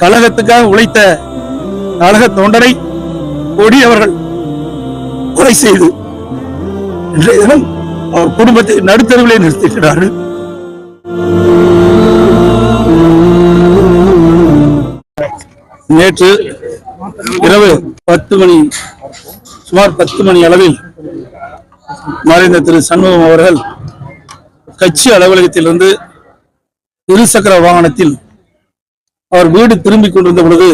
கழகத்துக்காக உழைத்த கழக தொண்டரை கொடி அவர்கள் கொலை செய்து இன்றைய தினம் அவர் குடும்பத்தை நடுத்தருவிலே நிறுத்திக்கிறார்கள். நேற்று இரவு சுமார் 10 மணி அளவில் மறைந்த திரு சண்முகம் அவர்கள் கட்சி அலுவலகத்திலிருந்து இருசக்கர வாகனத்தில் அவர் வீடு திரும்பிக் கொண்டிருந்த பொழுது